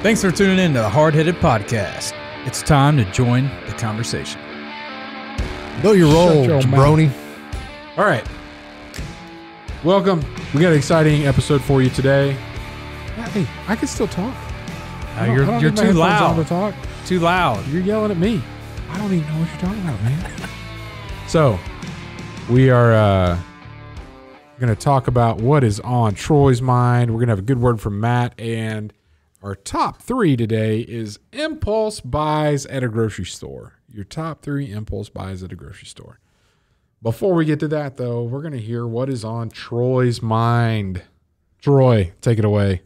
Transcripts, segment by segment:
Thanks for tuning in to the Hardheaded podcast. It's time to join the conversation. Know your role, jabroni. All right. Welcome. We got an exciting episode for you today. Hey, I can still talk. You're too loud. To talk. Too loud. You're yelling at me. I don't even know what you're talking about, man. So, we are going to talk about what is on Troy's mind. We're going to have a good word from Matt, and our top 3 today is impulse buys at a grocery store. Your top 3 impulse buys at a grocery store. Before we get to that, though, we're going to hear what is on Troy's mind. Troy, take it away.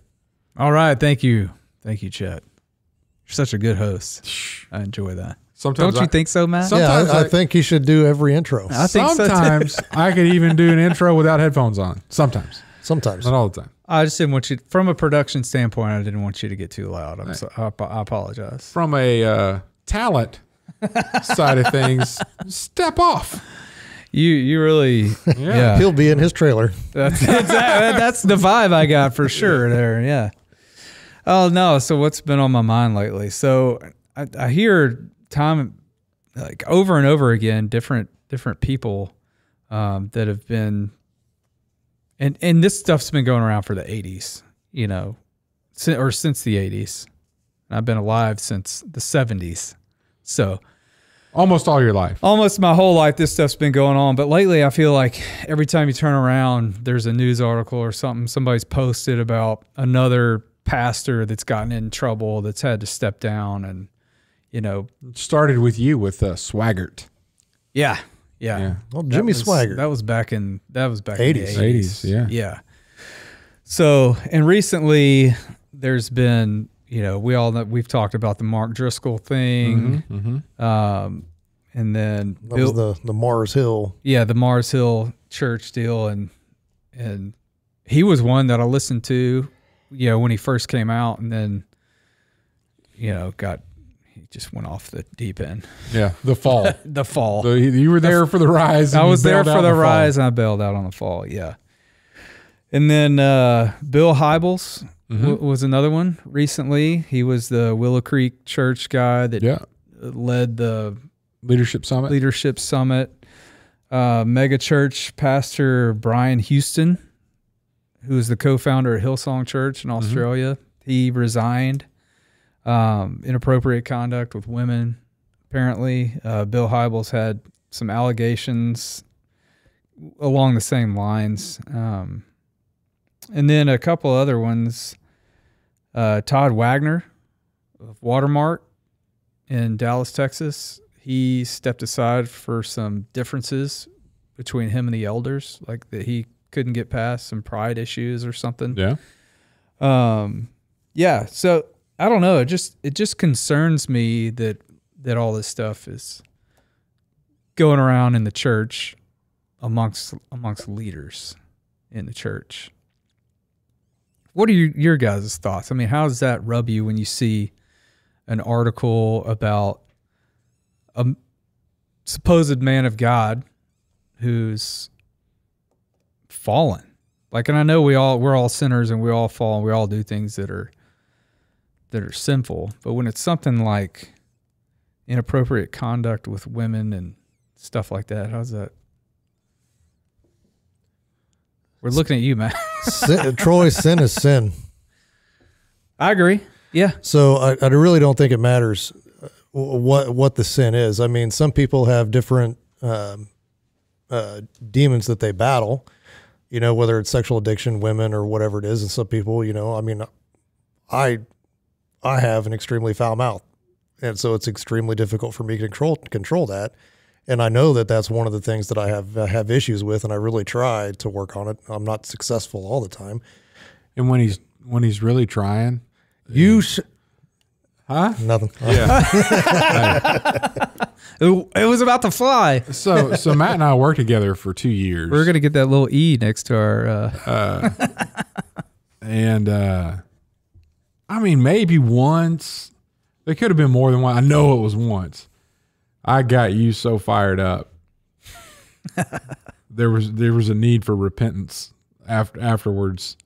All right. Thank you. Thank you, Chet. You're such a good host. I enjoy that. Sometimes Don't you think so, Matt? Yeah, I think he should do every intro. I think sometimes so too. I could even do an intro without headphones on. Sometimes. Sometimes. Not all the time. I just didn't want you, from a production standpoint, I didn't want you to get too loud. I apologize. From a talent side of things, step off. You really, yeah. He'll be in his trailer. That's the vibe I got for sure there, yeah. Oh, no, so what's been on my mind lately? So I hear time, like over and over again, different people that have been, and this stuff's been going around for the 80s, you know, or since the 80s. I've been alive since the 70s. So almost all your life. Almost my whole life, this stuff's been going on. But lately, I feel like every time you turn around, there's a news article or something. Somebody's posted about another pastor that's gotten in trouble, that's had to step down, and you know, it started with you with Swaggart. Yeah. Well, Jimmy Swaggart. That was back in 80s. In the 80s. Yeah. So, and recently there's been, you know, we've talked about the Mark Driscoll thing. And then that was the Mars Hill. Yeah, the Mars Hill church deal, and he was one that I listened to, you know, when he first came out, and then, you know, he just went off the deep end. Yeah, the fall. The fall. So you were there for the rise. I was there for the rise, and I bailed out on the fall, yeah. And then Bill Hybels was another one recently. He was the Willow Creek Church guy that led the Leadership Summit. Mega Church pastor Brian Houston, who is the co-founder of Hillsong Church in Australia. He resigned. Inappropriate conduct with women, apparently. Bill Hybels had some allegations along the same lines. And then a couple other ones. Todd Wagner of Watermark in Dallas, Texas. He stepped aside for some differences between him and the elders, like that he couldn't get past some pride issues or something. Yeah. So I don't know. It just concerns me that all this stuff is going around in the church amongst leaders in the church. What are your guys' thoughts? I mean, how does that rub you when you see an article about a supposed man of God who's fallen? Like, and I know we're all sinners and we all fall and we all do things that are sinful, but when it's something like inappropriate conduct with women and stuff like that, how's that? We're looking at you, man. Troy, sin is sin. I agree. Yeah. So I really don't think it matters what the sin is. I mean, some people have different demons that they battle, you know, whether it's sexual addiction, women, or whatever it is. And some people, you know, I mean, I have an extremely foul mouth, and so it's extremely difficult for me to control that. And I know that that's one of the things that I have issues with, and I really try to work on it. I'm not successful all the time. And when he's really trying, nothing. Yeah. It was about to fly. So Matt and I worked together for 2 years. We're gonna get that little E next to our. I mean, maybe once. There could have been more than one. I know it was once. I got you so fired up. There was a need for repentance afterwards.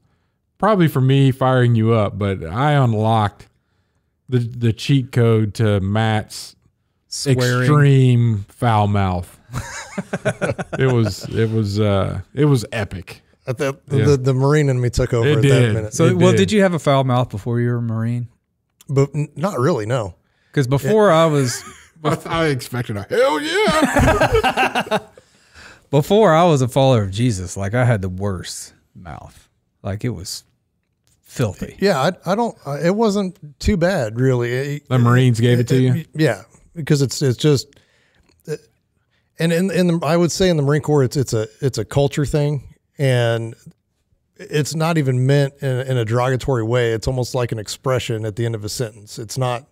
Probably for me firing you up, but I unlocked the cheat code to Matt's Swearing. extreme foul mouth. It was epic. The Marine in me took over It at did. that minute. So, It did you have a foul mouth before you were a Marine? But not really, no. Because before I was I expected a hell yeah. before I was a follower of Jesus, like I had the worst mouth. Like it was filthy. Yeah, I don't. It wasn't too bad, really. The Marines gave it to you? Yeah, because it's just, and in the, I would say in the Marine Corps, it's a culture thing, and it's not even meant in a derogatory way. It's almost like an expression at the end of a sentence. It's not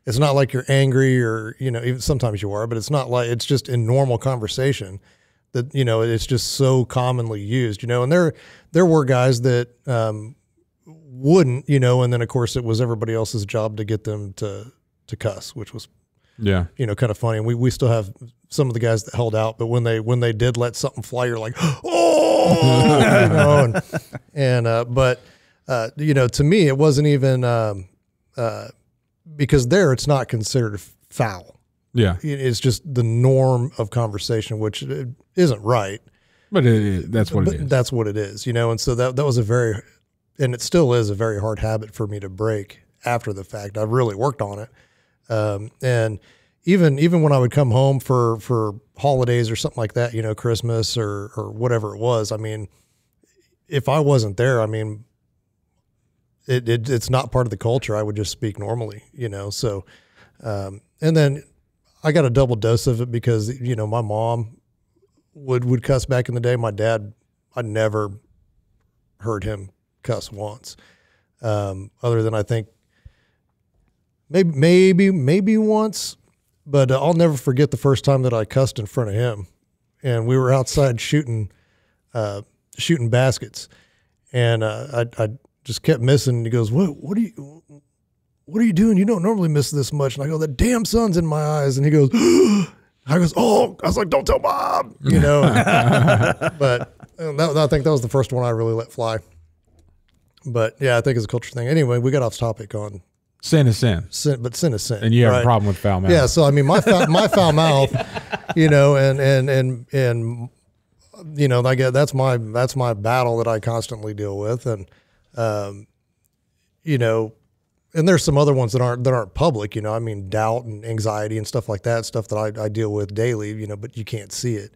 like you're angry or, even sometimes you are, but it's not like, it's just in normal conversation that, it's just so commonly used, and there were guys that, wouldn't, and then of course it was everybody else's job to get them to cuss, which was, Yeah. kind of funny. And we still have some of the guys that held out, but when they did let something fly, you're like, oh, but to me, it wasn't even, because there it's not considered foul. Yeah. It's just the norm of conversation, which isn't right. But that's what it is. That's what it is, and so that was and it still is a very hard habit for me to break after the fact. I've really worked on it. And even when I would come home for holidays or something like that, Christmas or whatever it was, I mean, if I wasn't there, I mean, it's not part of the culture. I would just speak normally, so, and then I got a double dose of it because, my mom would cuss back in the day. My dad, I never heard him cuss once. Other than I think maybe once, but I'll never forget the first time that I cussed in front of him, and we were outside shooting baskets, and I just kept missing. And he goes, "What are you doing? You don't normally miss this much." And I go, "The damn sun's in my eyes." And he goes, I was like, "Don't tell Mom," But I think that was the first one I really let fly. But yeah, I think it's a culture thing. Anyway, we got off topic on Sin is sin. but sin is sin. And you have right? a problem with foul mouth. Yeah. So, I mean, my foul mouth, and I get, that's my battle that I constantly deal with. And, and there's some other ones that aren't public, I mean, doubt and anxiety and stuff like that, stuff that I deal with daily, but you can't see it.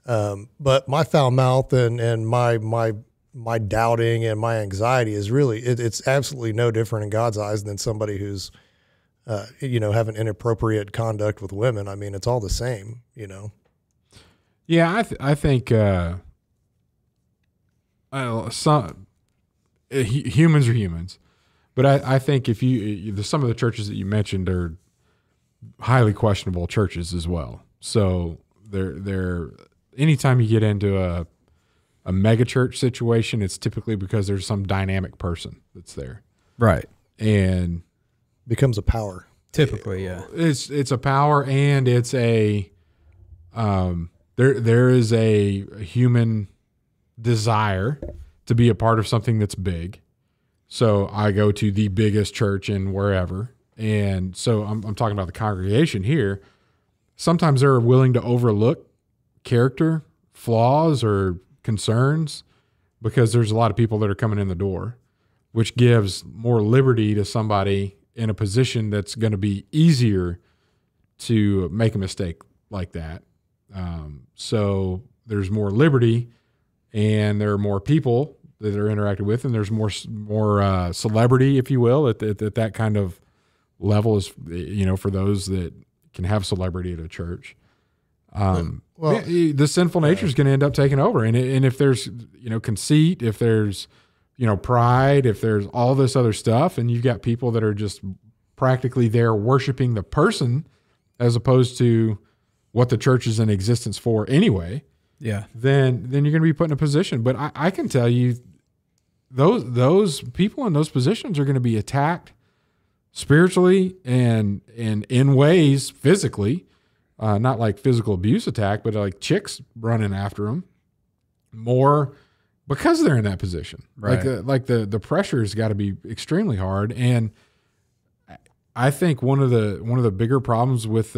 But my foul mouth and my doubting and my anxiety is really, it's absolutely no different in God's eyes than somebody who's, having inappropriate conduct with women. I mean, it's all the same, Yeah, I think humans are humans, but I think if some of the churches that you mentioned are highly questionable churches as well. So they're anytime you get into a mega church situation, it's typically because there's some dynamic person that's there. Right. And becomes a power. Typically, yeah. It's a power, and it's a there is a human desire to be a part of something that's big. So I go to the biggest church in wherever, and so I'm talking about the congregation here. Sometimes they're willing to overlook character flaws or concerns because there's a lot of people that are coming in the door, which gives more liberty to somebody in a position that's going to be easier to make a mistake like that. So there's more liberty, and there are more people that are interacted with, and there's more celebrity, if you will, at that kind of level is, for those that can have celebrity at a church. The sinful nature is going to end up taking over. And if there's, conceit, if there's, pride, if there's all this other stuff, and you've got people that are just practically there worshiping the person as opposed to what the church is in existence for anyway, yeah, then you're going to be put in a position. But I can tell you those people in those positions are going to be attacked spiritually and in ways physically. Not like physical abuse attack, but like chicks running after them more because they're in that position. Right. Like the pressure has got to be extremely hard. And I think one of the bigger problems with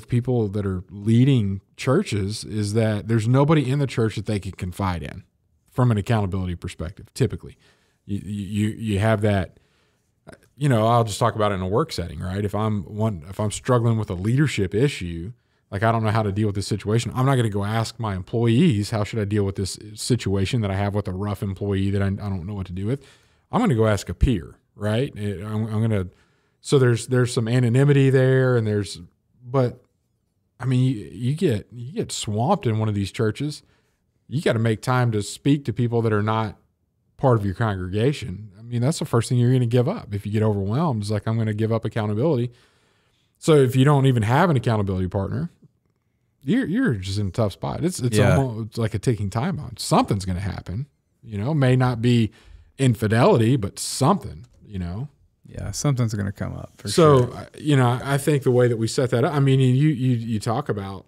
people that are leading churches is that there's nobody in the church that they can confide in from an accountability perspective. Typically, you have that. I'll just talk about it in a work setting, right? If I'm struggling with a leadership issue, like I don't know how to deal with this situation, I'm not going to go ask my employees how should I deal with this situation that I have with a rough employee that I don't know what to do with. I'm going to go ask a peer, right? I'm going to. So there's some anonymity there, but I mean, you get swamped in one of these churches. You got to make time to speak to people that are not part of your congregation. I mean, that's the first thing you're going to give up if you get overwhelmed. It's like, I'm going to give up accountability. So if you don't even have an accountability partner, you're just in a tough spot. It's almost like a ticking time bomb. Something's going to happen. May not be infidelity, but something. Yeah, something's going to come up for sure. So, I think the way that we set that up, I mean, you talk about,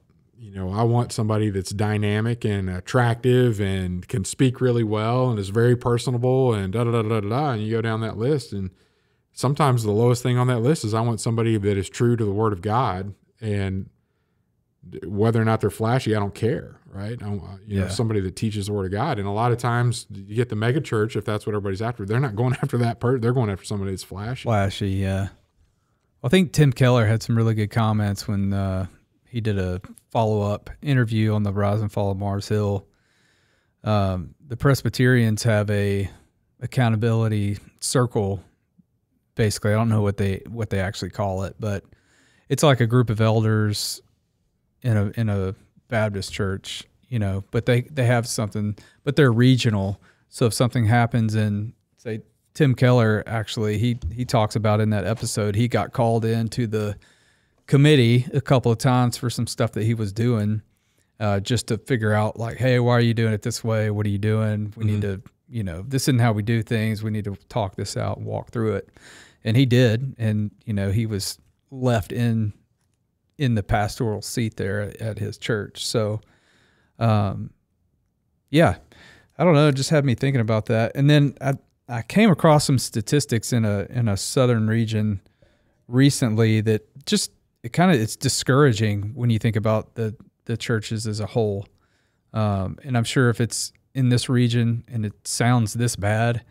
I want somebody that's dynamic and attractive and can speak really well and is very personable and da-da-da-da-da, and you go down that list, and sometimes the lowest thing on that list is I want somebody that is true to the Word of God, and whether or not they're flashy, I don't care, right? Somebody that teaches the Word of God. And a lot of times you get the mega church, if that's what everybody's after, they're not going after that person. They're going after somebody that's flashy. Flashy, yeah. I think Tim Keller had some really good comments when he did a follow-up interview on the Rise and Fall of Mars Hill. The Presbyterians have a accountability circle, basically. I don't know what they actually call it, but it's like a group of elders in a Baptist church, but they have something, but they're regional. So if something happens in, say, Tim Keller, actually, he talks about in that episode, he got called into the committee a couple of times for some stuff that he was doing, just to figure out, like, hey, why are you doing it this way? What are you doing? We need to, this isn't how we do things. We need to talk this out and walk through it. And he did. And, he was left in the pastoral seat there at his church. So, yeah, I don't know. It just had me thinking about that. And then I came across some statistics in a southern region recently that just, it's discouraging when you think about the churches as a whole. And I'm sure if it's in this region and it sounds this bad,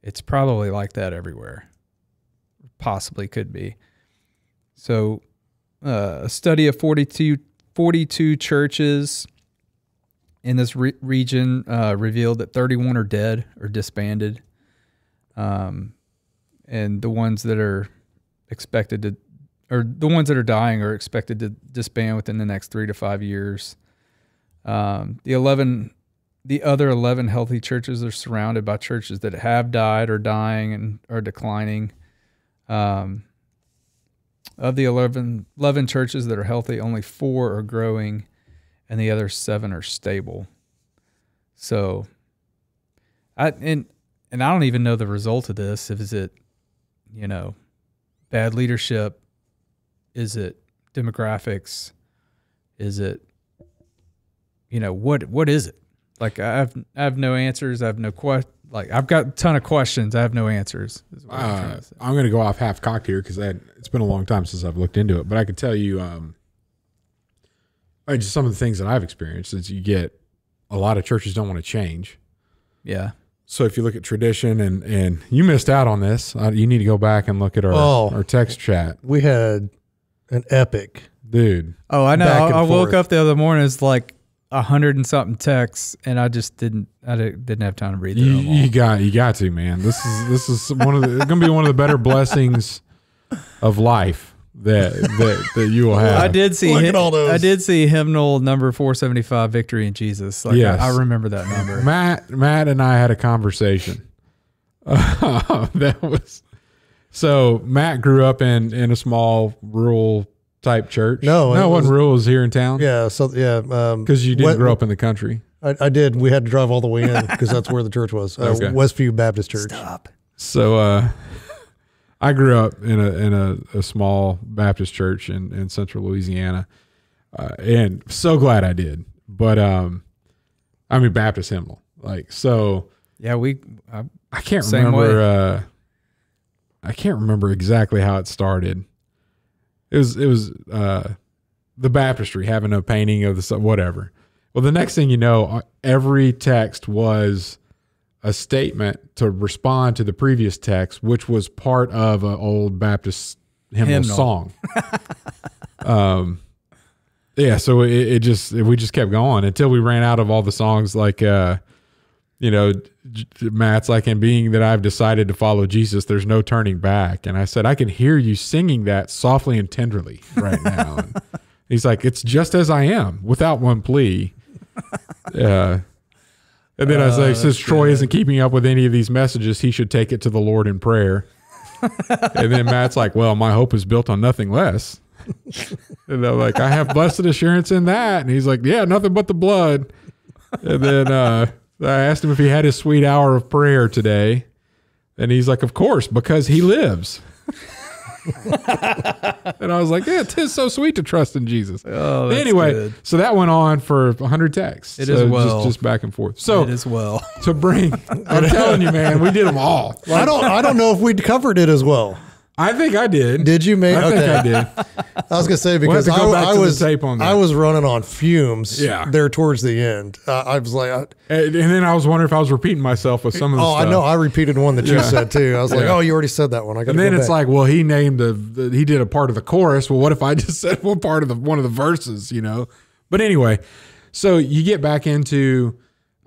it's probably like that everywhere. Possibly could be. So, a study of 42 churches in this region revealed that 31 are dead or disbanded. And the ones that are dying are expected to disband within the next 3 to 5 years. The other 11 healthy churches are surrounded by churches that have died or dying and are declining. Of the 11 churches that are healthy, only 4 are growing, and the other 7 are stable. So, I don't even know the result of this. Is it, bad leadership? Is it demographics? Is it, what is it? Like, I have no answers. I have no I've got a ton of questions. I have no answers. I'm going to go off half-cocked here because it's been a long time since I've looked into it. But I can tell you just some of the things that I've experienced is you get a lot of churches don't want to change. Yeah. So if you look at tradition, and you missed out on this, you need to go back and look at our text chat. We had an epic. Dude. Oh, I know. I woke up the other morning, it's like 100 and something texts, and I just didn't have time to read them all. You got to, man. This is going to be one of the better blessings of life that you will have. I did see hymnal number 475, Victory in Jesus. Like, yes. I remember that number. Matt and I had a conversation. So Matt grew up in a small rural type church. No, it wasn't rural. It was here in town. Yeah. So yeah, because you didn't grow up in the country. I did. We had to drive all the way in because that's where the church was. Okay. Westview Baptist Church. Stop. So I grew up in a small Baptist church in central Louisiana, and so glad I did. But Baptist hymnal, like, so. Yeah, I can't remember. I can't remember exactly how it started. It was the baptistry having a painting of the whatever. Well, the next thing you know, every text was a statement to respond to the previous text, which was part of an old Baptist hymnal song. Yeah, so we just kept going until we ran out of all the songs. Like, Matt's like, and being that I've decided to follow Jesus, there's no turning back. And I said, I can hear you singing that softly and tenderly right now. And he's like, it's just as I am, without one plea. Yeah. And then I was like, since Troy isn't keeping up with any of these messages, he should take it to the Lord in prayer. And then Matt's like, well, my hope is built on nothing less. And I'm like, I have blessed assurance in that. And he's like, yeah, nothing but the blood. And then I asked him if he had his sweet hour of prayer today. And he's like, of course, because he lives. And I was like, yeah, 'tis so sweet to trust in Jesus. Oh, that's anyway, good. So that went on for 100 texts. It is well. Just back and forth. So it is well. To bring, I'm telling you, man, we did them all. I don't know if we covered it as well. I think I did. Did you, man? I think I did. I was gonna say because We'll have to go back I to the was tape on that. I was running on fumes. Yeah. There towards the end, I was like, And then I was wondering if I was repeating myself with some of the stuff. I know. I repeated one that you said too. I was like, Yeah. oh, you already said that one. I got. And then it's like, well, he named he did a part of the chorus. Well, what if I just said one part of one of the verses? But anyway, so you get back into.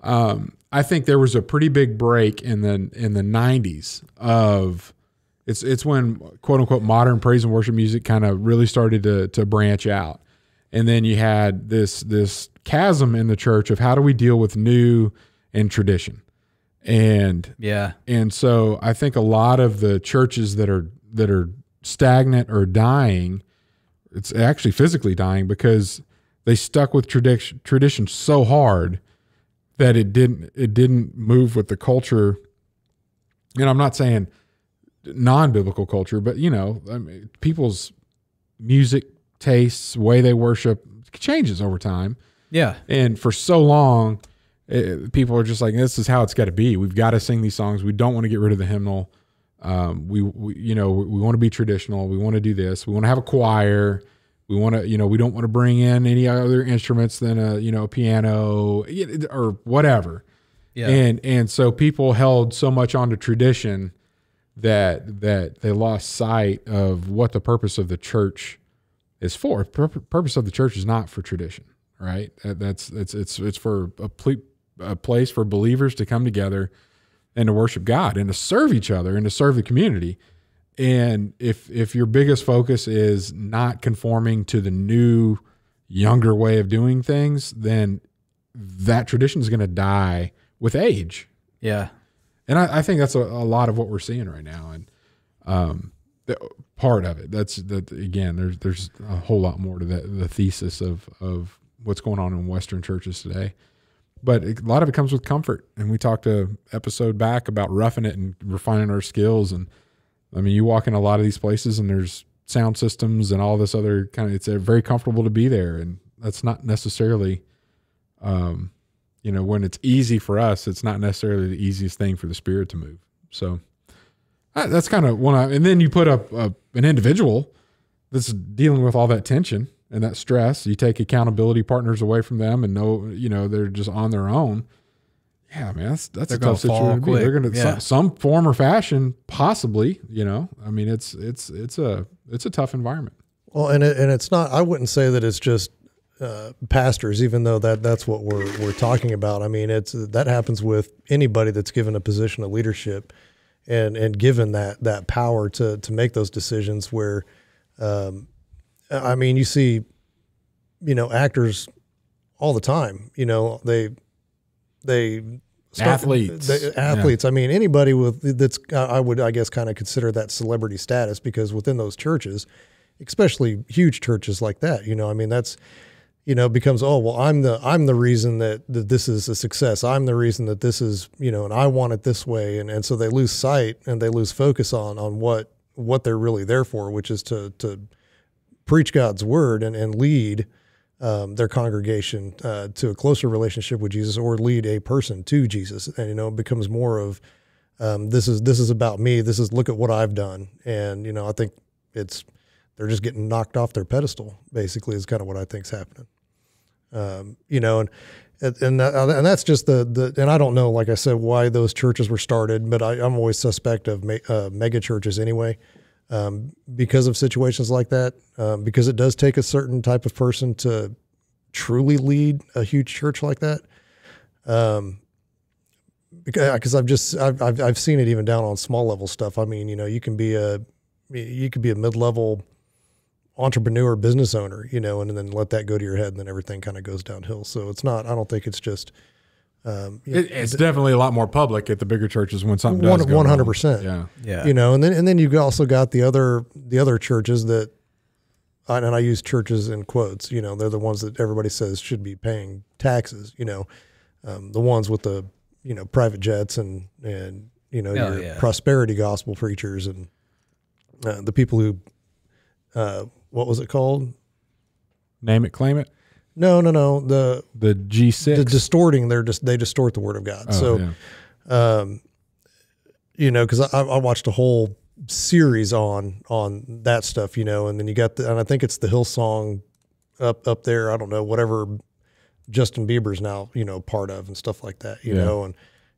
I think there was a pretty big break in the 90s of. It's when quote unquote modern praise and worship music kind of really started to branch out, and then you had this chasm in the church of how do we deal with new and tradition, and so I think a lot of the churches that are stagnant or dying, it's actually physically dying because they stuck with tradition so hard that it didn't move with the culture. And I'm not saying non-biblical culture, but people's music tastes, way they worship changes over time. Yeah. And for so long, people are just like, this is how it's got to be. We've got to sing these songs. We don't want to get rid of the hymnal. We want to be traditional. We want to do this. We want to have a choir. We want to, we don't want to bring in any other instruments than a piano or whatever. Yeah. And so people held so much onto tradition that they lost sight of what the purpose of the church is for. Purpose of the church is not for tradition, right? It's for a place for believers to come together and to worship God and to serve each other and to serve the community. And if your biggest focus is not conforming to the new, younger way of doing things, then that tradition is going to die with age. Yeah. And I think that's a lot of what we're seeing right now. And part of it, again, there's a whole lot more to the thesis of what's going on in Western churches today. But a lot of it comes with comfort. And we talked a episode back about roughing it and refining our skills. And I mean, you walk in a lot of these places and there's sound systems and all this other kind of, it's very comfortable to be there. And that's not necessarily, when it's easy for us, it's not necessarily the easiest thing for the Spirit to move. So that's kind of and then you put up an individual that's dealing with all that tension and that stress. You take accountability partners away from them and they're just on their own. Yeah, man, that's a tough situation. They're going to some form or fashion, possibly. I mean, it's a tough environment. Well, and it's not. I wouldn't say that it's just pastors, even though that's what we're talking about. I mean, that happens with anybody that's given a position of leadership and given that power to make those decisions. Where, I mean, you see, actors all the time. Athletes. Yeah. I mean, anybody that's I would, I guess, kind of consider that celebrity status, because within those churches, especially huge churches like that, I mean, that's, becomes, oh, well, I'm the reason that this is a success. I'm the reason that this is, and I want it this way. And so they lose sight and they lose focus on what they're really there for, which is to preach God's word and lead their congregation to a closer relationship with Jesus, or lead a person to Jesus. And, it becomes more of This is about me. Look at what I've done. And, you know, I think they're just getting knocked off their pedestal, basically, is kind of what I think's happening. You know, and that's just and I don't know, like I said, why those churches were started, but I'm always suspect of mega churches anyway, because of situations like that, because it does take a certain type of person to truly lead a huge church like that. Because I've seen it even down on small level stuff. I mean, you know, you could be a mid-level entrepreneur, business owner, you know, and then let that go to your head, and then everything kind of goes downhill. So I don't think it's just. It's definitely a lot more public at the bigger churches when something does go 100%. wrong. Yeah. You know, and then you've also got the other churches that, and I use churches in quotes, you know, they're the ones that everybody says should be paying taxes, you know, the ones with the, you know, private jets and you know, your prosperity gospel preachers and the people who, what was it called? Name it, claim it. No. The G6. The distorting. They distort the word of God. You know, because I watched a whole series on that stuff, you know, and then you got and I think it's the Hillsong up there. I don't know, whatever Justin Bieber's now, you know, part of and stuff like that, you know,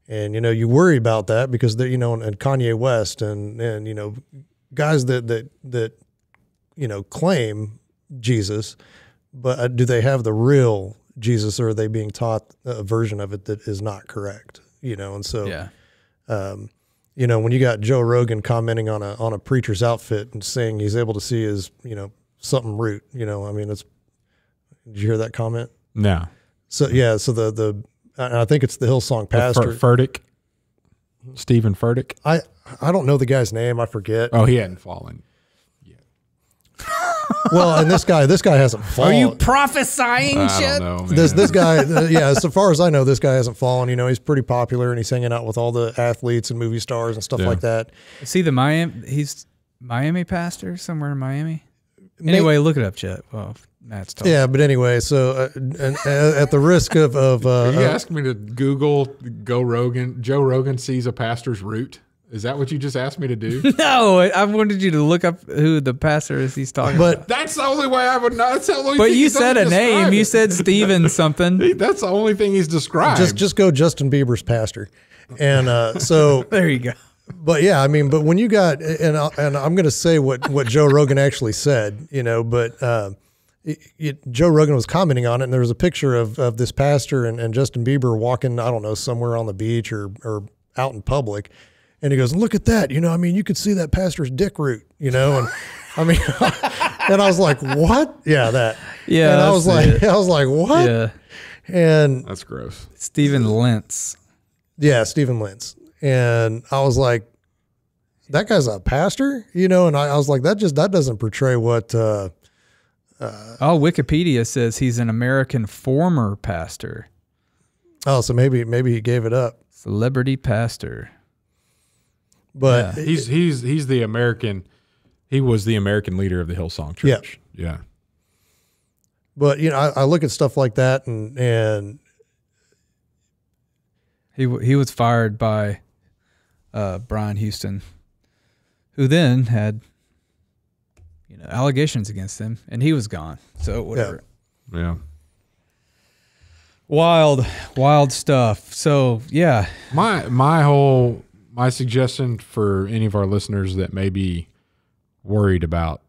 and, you know, you worry about that because you know, and Kanye West and, you know, guys that, you know, claim Jesus, but do they have the real Jesus, or are they being taught a version of it that is not correct? You know, and so, you know, when you got Joe Rogan commenting on a preacher's outfit and saying he's able to see his, you know, something root, you know, I mean, did you hear that comment? No. So yeah, so I think it's the Hillsong pastor, Furtick, Stephen Furtick. I don't know the guy's name. I forget. Oh, he hadn't fallen. Well, and this guy hasn't fallen. Are you prophesying, Chet? I don't know, This guy, yeah, so far as I know, this guy hasn't fallen. You know, he's pretty popular and he's hanging out with all the athletes and movie stars and stuff like that. Is he he's Miami pastor somewhere in Miami? Anyway, look it up, Chet. Well, Matt's talking. Yeah, but anyway, so at the risk of Are you asking me to Google Joe Rogan sees a pastor's root? Is that what you just asked me to do? No, I wanted you to look up who the pastor is he's talking about. That's the only way I would know. That's the only But thing you said a name. You said Steven something. That's the only thing he's described. just go Justin Bieber's pastor. And so There you go. But yeah, I mean, but when you got, and I'm going to say what Joe Rogan actually said, you know, but Joe Rogan was commenting on it, and there was a picture of this pastor and Justin Bieber walking, I don't know, somewhere on the beach or out in public. And he goes, look at that. You know, I mean, you could see that pastor's dick root, you know? And I mean, and I was like, what? Yeah, that. Yeah. And I was like, what? Yeah. And that's gross. Stephen Lentz. Yeah, Stephen Lentz. And I was like, that guy's a pastor, you know? And I was like, that doesn't portray what, Wikipedia says he's an American former pastor. Oh, so maybe he gave it up. Celebrity pastor. But he's the American. He was the American leader of the Hillsong Church. Yeah. But you know, I look at stuff like that, and he was fired by Brian Houston, who then had allegations against him, and he was gone. So whatever. Yeah. Wild stuff. So yeah. My suggestion for any of our listeners that may be worried about,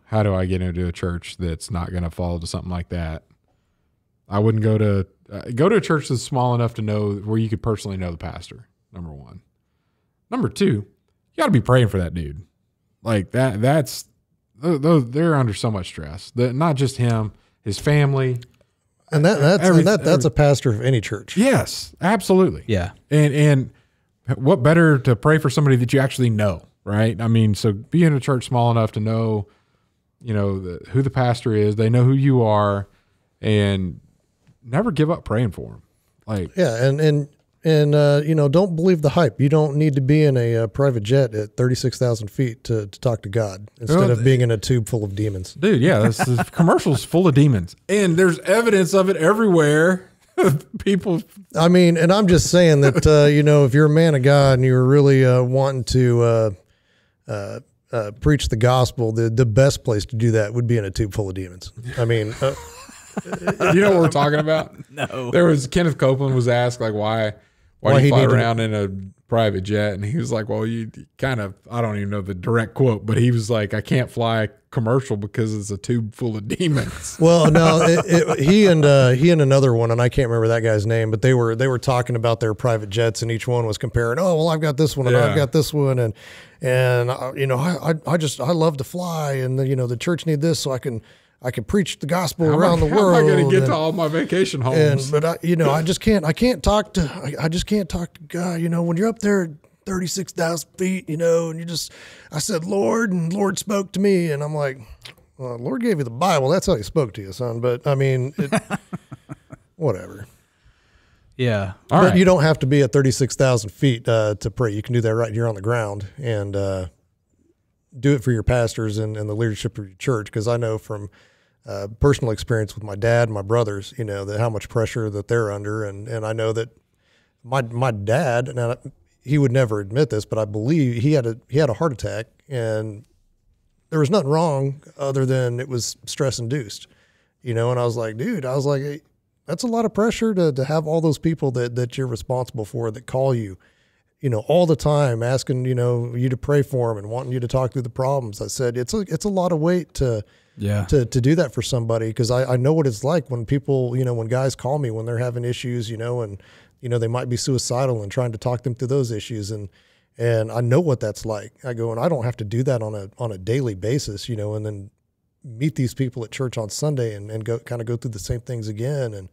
how do I get into a church that's not going to fall to something like that? I wouldn't go to a church that's small enough to know where you could personally know the pastor. Number one. Number two, you got to be praying for that dude. Like that's they're under so much stress. Not just him, his family. And that's a pastor of any church. Yes, absolutely. Yeah. And what better to pray for somebody that you actually know, right? I mean, so be in a church small enough to know, who the pastor is. They know who you are, and never give up praying for them. Like, yeah, and don't believe the hype. You don't need to be in a private jet at 36,000 feet to talk to God instead of being in a tube full of demons. Dude, yeah, this commercial's full of demons, and there's evidence of it everywhere. People. I mean, and I'm just saying that, if you're a man of God and you're really wanting to preach the gospel, the best place to do that would be in a tube full of demons. I mean, You know what we're talking about? No. There was Kenneth Copeland was asked like why do you fly around in a private jet? And he was like, well, you kind of, I don't even know the direct quote, but he was like, I can't fly commercial because it's a tube full of demons. well, no, he and another one, and I can't remember that guy's name, but they were talking about their private jets, and each one was comparing. Oh, well, I've got this one, and I've got this one, and I love to fly, and the church need this, so I can preach the gospel around the world. How am I going to get to all my vacation homes? But I just can't talk to God. When you're up there 36,000 feet, and I said, Lord, and Lord spoke to me, and I'm like, well, Lord gave you the Bible. That's how he spoke to you, son. But I mean, whatever. Yeah. But right. You don't have to be at 36,000 feet to pray. You can do that right here on the ground and do it for your pastors and the leadership of your church. Because I know from personal experience with my dad and my brothers, that how much pressure that they're under. And I know that my dad, now he would never admit this, but I believe he had a heart attack, and there was nothing wrong other than it was stress induced, and I was like, dude, hey, that's a lot of pressure to have all those people that you're responsible for that call you, all the time asking, you to pray for them and wanting you to talk through the problems. I said, it's a lot of weight to do that for somebody. Cause I know what it's like when people, when guys call me when they're having issues, and they might be suicidal and trying to talk them through those issues. And I know what that's like. I go, and I don't have to do that on a daily basis, and then meet these people at church on Sunday and go through the same things again. And,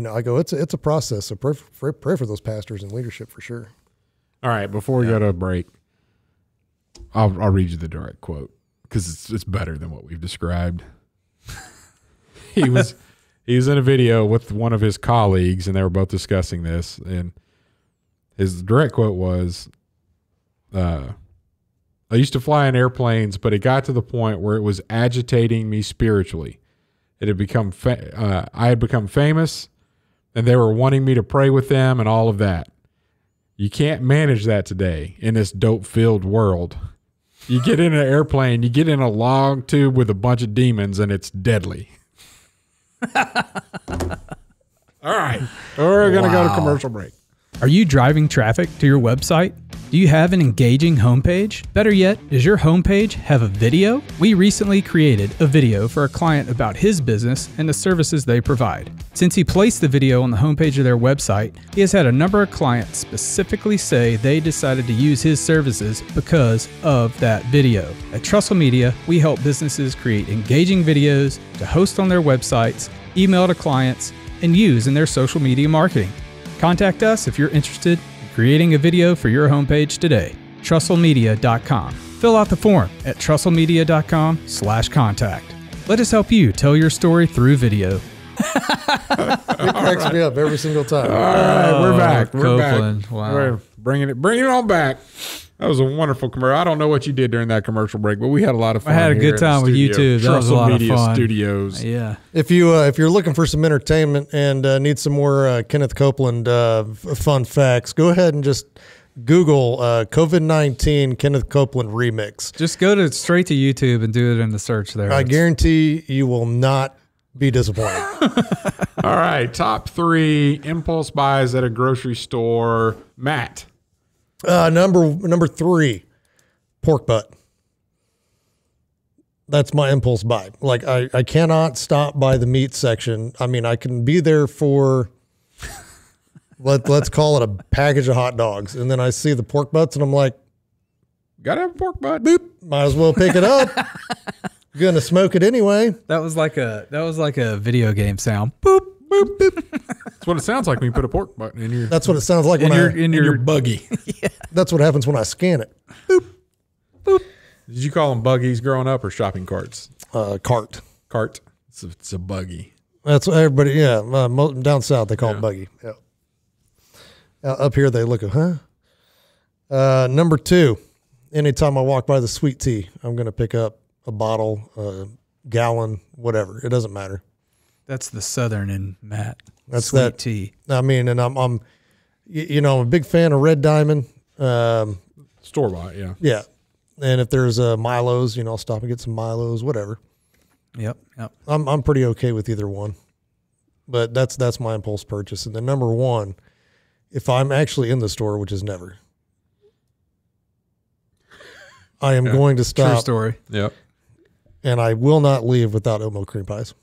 I go, it's a process. So pray for those pastors and leadership for sure. All right. Before we go to a break, I'll read you the direct quote because it's better than what we've described. He was in a video with one of his colleagues, and they were both discussing this. And his direct quote was, I used to fly in airplanes, but it got to the point where it was agitating me spiritually. It had become, I had become famous, and they were wanting me to pray with them and all of that. You can't manage that today in this dope-filled world. You get in an airplane, you get in a long tube with a bunch of demons, and it's deadly. All right. We're going to go to commercial break. Are you driving traffic to your website? Do you have an engaging homepage? Better yet, does your homepage have a video? We recently created a video for a client about his business and the services they provide. Since he placed the video on the homepage of their website, he has had a number of clients specifically say they decided to use his services because of that video. At Trussell Media, we help businesses create engaging videos to host on their websites, email to clients, and use in their social media marketing. Contact us if you're interested in creating a video for your homepage today. TrussellMedia.com. Fill out the form at TrussellMedia.com/contact. Let us help you tell your story through video. It cracks me up every single time. All right, we're back. We're Copeland. back. Wow. We're bringing it on back. That was a wonderful commercial. I don't know what you did during that commercial break, but we had a lot of fun. I had a here good time with you too. That was a lot of Media fun. Studios. Yeah. If you're looking for some entertainment and need some more Kenneth Copeland fun facts, go ahead and just Google COVID-19 Kenneth Copeland remix. Just go straight to YouTube and do it in the search there. I guarantee you will not be disappointed. All right, top 3 impulse buys at a grocery store. Matt. Number 3, pork butt. That's my impulse buy. Like I cannot stop by the meat section. I mean, I can be there for let's call it a package of hot dogs, and then I see the pork butts, and I'm like, Gotta have a pork butt. boop. Might as well pick it up. Gonna smoke it anyway. That was like a video game sound. Boop boop boop. That's what it sounds like when you put a pork butt in your. That's what it sounds like in when your buggy. Yeah. That's what happens when I scan it. Boop boop. Did you call them buggies growing up or shopping carts? Cart. Cart. It's a buggy. That's what everybody. Yeah, down south they call it buggy. Yeah. Up here they look at number 2. Anytime I walk by the sweet tea, I'm going to pick up a bottle, a gallon, whatever. It doesn't matter. That's the Southern in Matt. That's Sweet that tea. I mean, and I'm I'm a big fan of Red Diamond. Store bought, yeah. Yeah. And if there's Milo's, I'll stop and get some Milo's, whatever. Yep. I'm pretty okay with either one. But that's my impulse purchase. And then number one, if I'm actually in the store, which is never, I am going to stop. True story. Yep. And I will not leave without oat milk cream pies.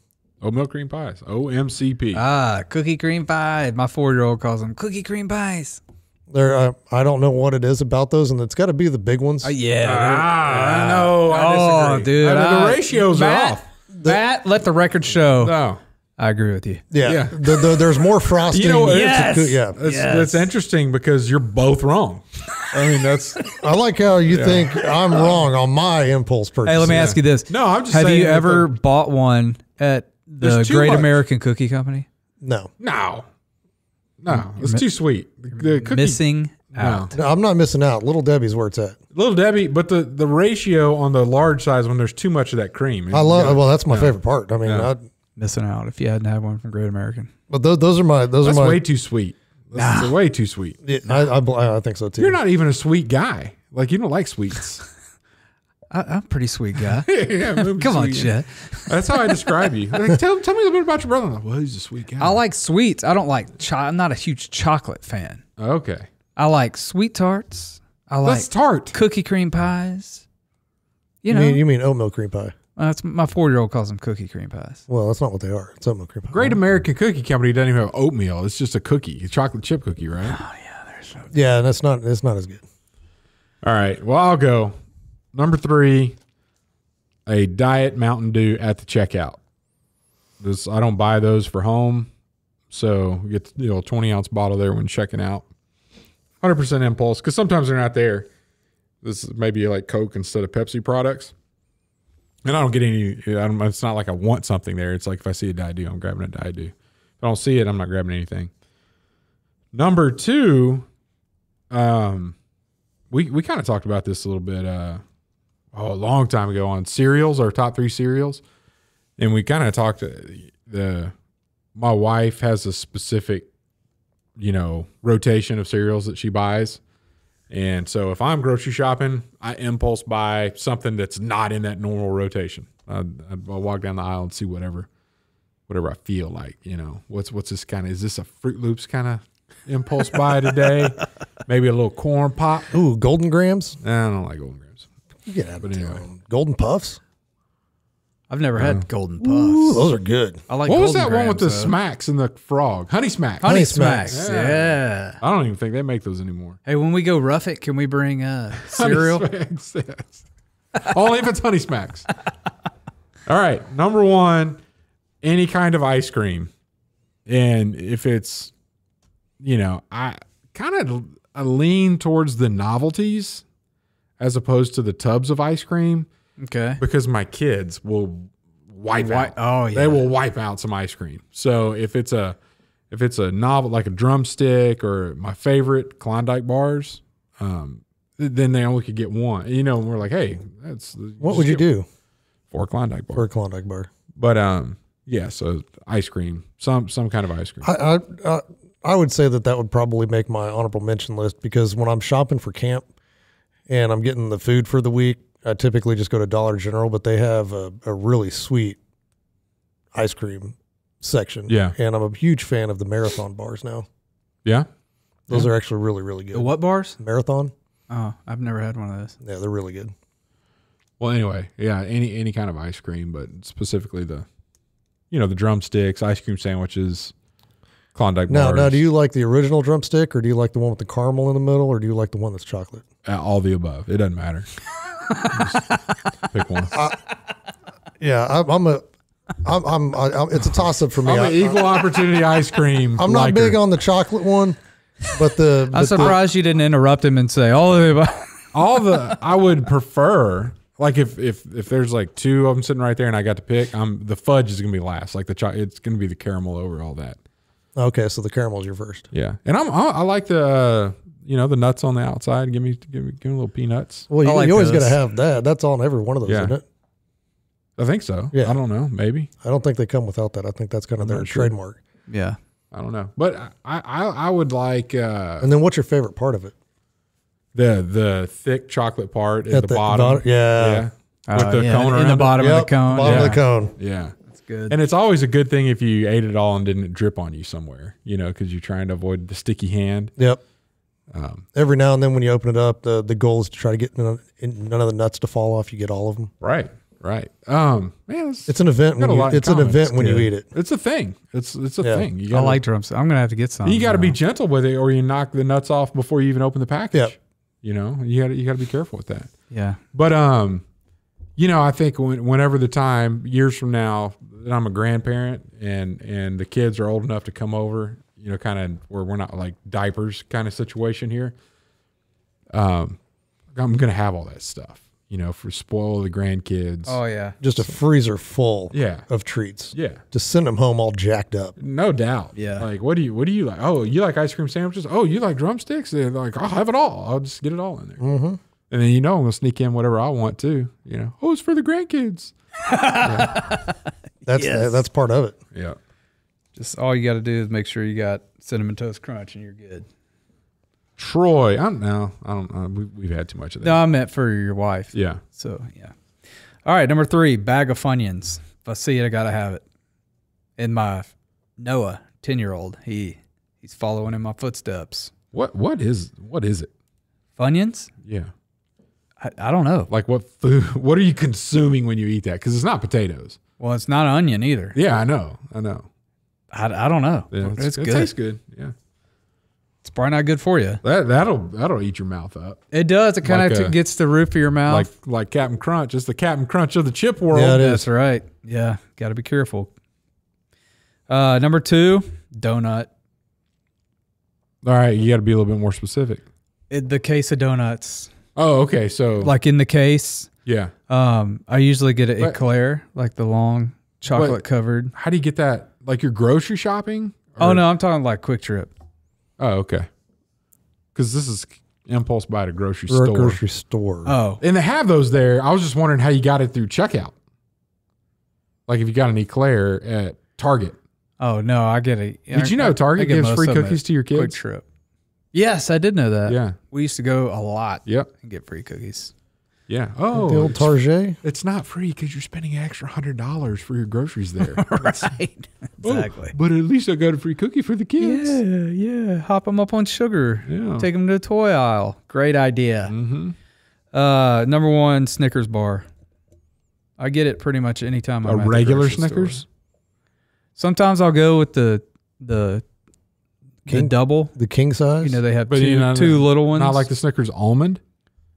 Oatmeal cream pies. OMCP. Cookie cream pie. My 4-year-old calls them cookie cream pies. I don't know what it is about those, and it's got to be the big ones. Yeah. I know. I disagree. Dude. The ratios are off. Matt, let the record show. No. I agree with you. Yeah. There's more frosting. You know what? Yes. That's interesting because you're both wrong. I mean, I like how you think I'm wrong on my impulse purchase. Hey, let me ask you this. No, I'm just Have saying you that ever bought one at the There's too Great much. American Cookie Company? No, it's too sweet. The cookie, Missing out. No, I'm not missing out. Little Debbie's where it's at. Little Debbie, but the ratio on the large size when there's too much of that cream. Well, that's my favorite part. I mean, Missing out if you hadn't had one from Great American. but those are my That's way too sweet. That's way too sweet. Yeah, I think so too. You're not even a sweet guy. Like you don't like sweets. I'm a pretty sweet guy. Yeah, Come on, Chet. That's how I describe you. Like, tell me a little bit about your brother. Well, he's a sweet guy. I like sweets. I don't like. I'm not a huge chocolate fan. Okay. I like sweet tarts. I like That's tart. cookie cream pies. You know, You mean oat milk cream pie? that's my 4-year-old calls them cookie cream pies. Well, that's not what they are. It's oat milk cream pie. Great American Cookie Company doesn't even have oatmeal. It's just a cookie, a chocolate chip cookie, right? Oh yeah, there's no. Yeah, and it's not as good. All right. Well, I'll go. Number 3, a Diet Mountain Dew at the checkout. I don't buy those for home, so you get the 20-ounce bottle there when checking out. 100% impulse, because sometimes they're not there. This is maybe like Coke instead of Pepsi products. And I don't get any, it's not like I want something there. It's like if I see a Diet Dew, I'm grabbing a Diet Dew. If I don't see it, I'm not grabbing anything. Number 2, we kind of talked about this a little bit a long time ago on cereals, our top 3 cereals. And we kind of talked, my wife has a specific, rotation of cereals that she buys. And so if I'm grocery shopping, I impulse buy something that's not in that normal rotation. I'll walk down the aisle and see whatever I feel like, what's this kind of, is this a Fruit Loops kind of impulse buy today? Maybe a little corn pop. Ooh, Golden Grams. I don't like Golden Grams. You can have But anyway. Golden Puffs. I've never had Golden Puffs. Ooh, those are good. I like. What was Golden that one with the Grams, though. smacks and the frog? Honey Smacks. Honey Smacks. Smacks. Yeah. I don't even think they make those anymore. Hey, when we go rough it, can we bring cereal? Honey Smacks, yes. Only if it's Honey Smacks. All right. Number 1, any kind of ice cream. And if it's, I kind of lean towards the novelties as opposed to the tubs of ice cream. Okay. Because my kids will wipe out. Oh yeah. They will wipe out some ice cream. So if it's a novel like a drumstick or my favorite Klondike bars, then they only could get one. And we're like, hey, What would you do 4 Klondike bars for a Klondike bar? But yeah, so ice cream, some kind of ice cream. I would say that would probably make my honorable mention list, because when I'm shopping for camp and I'm getting the food for the week, I typically just go to Dollar General, but they have a really sweet ice cream section. Yeah. And I'm a huge fan of the Marathon bars now. Yeah. Those are actually really, really good. The what bars? Marathon? Oh, I've never had one of those. Yeah, they're really good. Well, anyway, yeah, any kind of ice cream, but specifically the drumsticks, ice cream sandwiches, Klondike bars. Now, do you like the original drumstick, or do you like the one with the caramel in the middle, or do you like the one that's chocolate? All the above. It doesn't matter. Just pick one. Yeah, it's a toss up for me. I'm an equal opportunity ice cream. I'm not big on the chocolate one, but I'm surprised you didn't interrupt him and say all of it. I would prefer, like if there's like 2 of them sitting right there and I got to pick, the fudge is gonna be last. Like it's gonna be the caramel over all that. Okay, so the caramel's your first. Yeah, and I like the the nuts on the outside. Give me a little peanuts. Well, you like always got those. to have that. That's on every one of those, Yeah. isn't it? I think so. Yeah. I don't know. Maybe. I don't think they come without that. I think that's kind of I'm their not sure. trademark. Yeah. I don't know. But I would like And then what's your favorite part of it? the thick chocolate part at the bottom. Yeah. With the yeah, cone in around the it. bottom of Yep, the cone. bottom yeah. of the cone. Yeah. That's good. And it's always a good thing if you ate it all and didn't drip on you somewhere, you know, because you're trying to avoid the sticky hand. Yep. Every now and then when you open it up, the goal is to try to get none of the nuts to fall off. You get all of them. Right. Man, It's an event when you, it's an event when you eat it. It's a thing. It's a Yeah. thing. You I gotta, like drumsticks. I'm gonna have to get some. You got to be gentle with it, or you knock the nuts off before you even open the package. Yep. You know, you got to be careful with that. Yeah. But you know, I think whenever the time years from now that I'm a grandparent and the kids are old enough to come over, you know, kind of where we're not like diapers kind of situation here. I'm gonna have all that stuff, you know, for spoil the grandkids. Oh yeah. Just a freezer full Yeah. of treats. Yeah. Just send them home all jacked up. No doubt. Yeah. Like, what do you like? Oh, you like ice cream sandwiches? Oh, you like drumsticks? They're like, I'll have it all. I'll just get it all in there. Mm-hmm. And then, you know, I'm going to sneak in whatever I want too. You know, oh, it's for the grandkids. That's part of it. Yeah. Just all you got to do is make sure you got cinnamon toast crunch and you're good. Troy. I don't know. We've had too much of that. No, I meant for your wife. Yeah. So yeah. All right, number 3, bag of Funyuns. If I see it, I gotta have it. And my Noah, 10-year-old, he's following in my footsteps. What is it? Funyuns? Yeah. I don't know. Like what food? What are you consuming when you eat that? Because it's not potatoes. Well, it's not onion either. Yeah, I know. I don't know. Yeah, It's it good. tastes good. Yeah. It's probably not good for you. That'll eat your mouth up. It does. It kind Like of gets the roof of your mouth. Like Captain Crunch. It's the Captain Crunch of the chip world. Yeah, it is. That's right. Yeah, got to be careful. Number 2, donut. All right, you got to be a little bit more specific. The case of donuts, Oh, okay. So like in the case. yeah. I usually get an But- eclair, like the long chocolate covered. How do you get that? Like your grocery shopping? Oh Or- no, I'm talking like Quick Trip. Oh, okay. Because this is impulse buy at a grocery Or a store. grocery store. Oh, And they have those there. I was just wondering how you got it through checkout. Like if you got an eclair at Target. oh no, I get it. Did you know Target gives free cookies to your Quick kids? Trip. Yes, I did know that. Yeah. We used to go a lot Yep. and get free cookies. Yeah. The Oh, old Target. it's not free because you're spending an extra $100 for your groceries there. Right. Exactly. Oh, but at least I got a free cookie for the kids. Yeah. Hop them up on sugar. Yeah. Take them to the toy aisle. Great idea. Mm-hmm. Number 1, Snickers bar. I get it pretty much anytime I'm A at the regular grocery store. Snickers? Sometimes I'll go with the double. The king size. You know, they have But you know, two little ones. Not like the Snickers almond?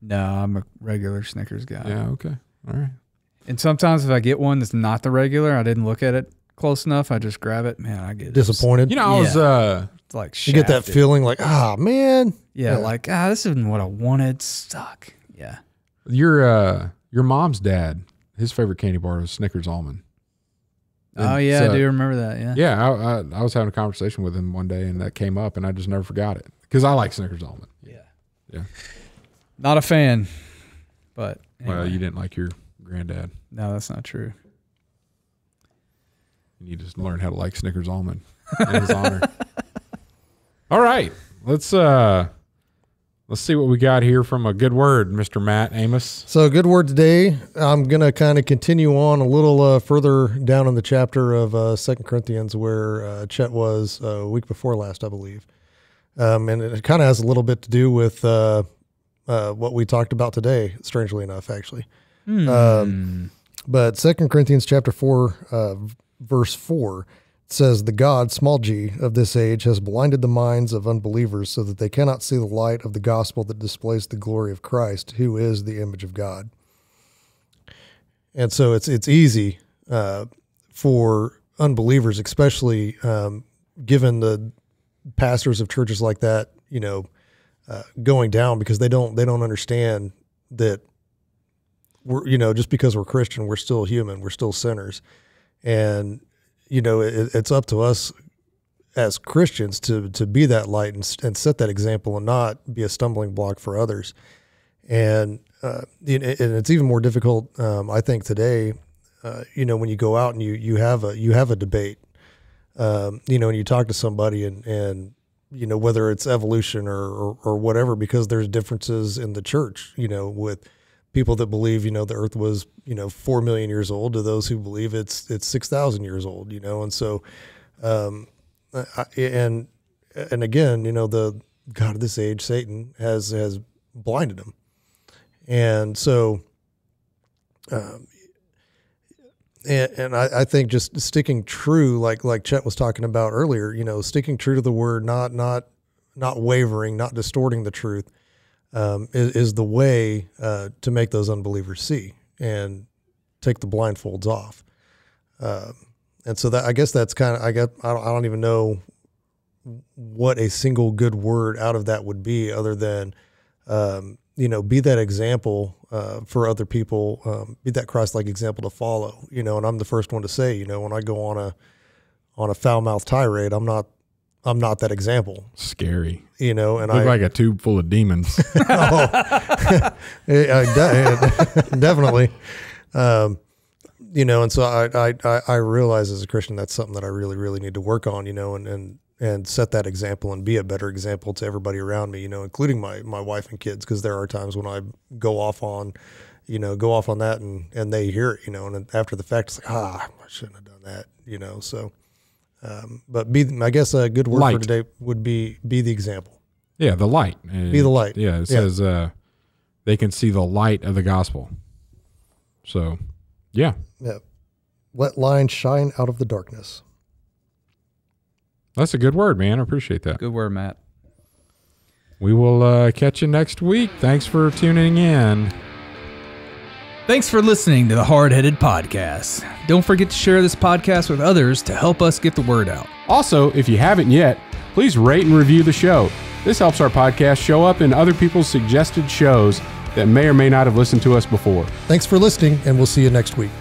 No, I'm a regular Snickers guy. Yeah, okay. All right. And sometimes if I get one that's not the regular, I didn't look at it close enough, I just grab it. Man, I get disappointed. You know, I was It's like you get that shafted. feeling like, man. Yeah, like this isn't what I wanted. Stuck. Yeah. your mom's dad, his favorite candy bar was Snickers almond. Oh And yeah, so- I do remember that. Yeah. Yeah, I was having a conversation with him one day and that came up and I just never forgot it because I like Snickers almond. Yeah. Yeah. Not a fan, but Well, anyway. you didn't like your granddad. No, that's not true. You need to learn how to like Snickers almond in his honor. All right, let's see what we got here from a good word, Mr. Matt Amos. So good word today. I'm going to kind of continue on a little further down in the chapter of 2 Corinthians where Chet was a week before last, I believe. And it kind of has a little bit to do with what we talked about today, strangely enough, actually. But 2 Corinthians chapter 4, verse 4 says, "The God, small g, of this age has blinded the minds of unbelievers so that they cannot see the light of the gospel that displays the glory of Christ, who is the image of God." And so it's easy for unbelievers, especially given the pastors of churches like that, going down, because they don't understand that we're, just because we're Christian, we're still human, we're still sinners. And, it's up to us as Christians to be that light and set that example and not be a stumbling block for others. And it's even more difficult, I think, today when you go out and you have a debate, and you talk to somebody and whether it's evolution or whatever, because there's differences in the church, with people that believe, the earth was, 4 million years old to those who believe it's 6,000 years old, and so, and again, the God of this age, Satan, has blinded them. And so, and I think just sticking true, like Chet was talking about earlier, sticking true to the word, not wavering, not distorting the truth, is the way to make those unbelievers see and take the blindfolds off. And so I guess that's kind of, I don't even know what a single good word out of that would be, other than, be that example for other people, be that Christ-like example to follow, and I'm the first one to say, when I go on a foul-mouthed tirade, I'm not that example. Scary. And look like a tube full of demons. Definitely. And so I realize as a Christian, that's something that I really, really need to work on, and set that example and be a better example to everybody around me, including my wife and kids. Cause there are times when I go off on that and they hear it, and after the fact, it's like, I shouldn't have done that, so, but I guess a good word light. For today would be the example. Yeah. The light. Be the light. Yeah. It says, they can see the light of the gospel. So yeah. Yeah. Let light shine out of the darkness. That's a good word, man. I appreciate that. Good word, Matt. We will catch you next week. Thanks for tuning in. Thanks for listening to the Hardheaded Podcast. Don't forget to share this podcast with others to help us get the word out. Also, if you haven't yet, please rate and review the show. This helps our podcast show up in other people's suggested shows that may or may not have listened to us before. Thanks for listening, and we'll see you next week.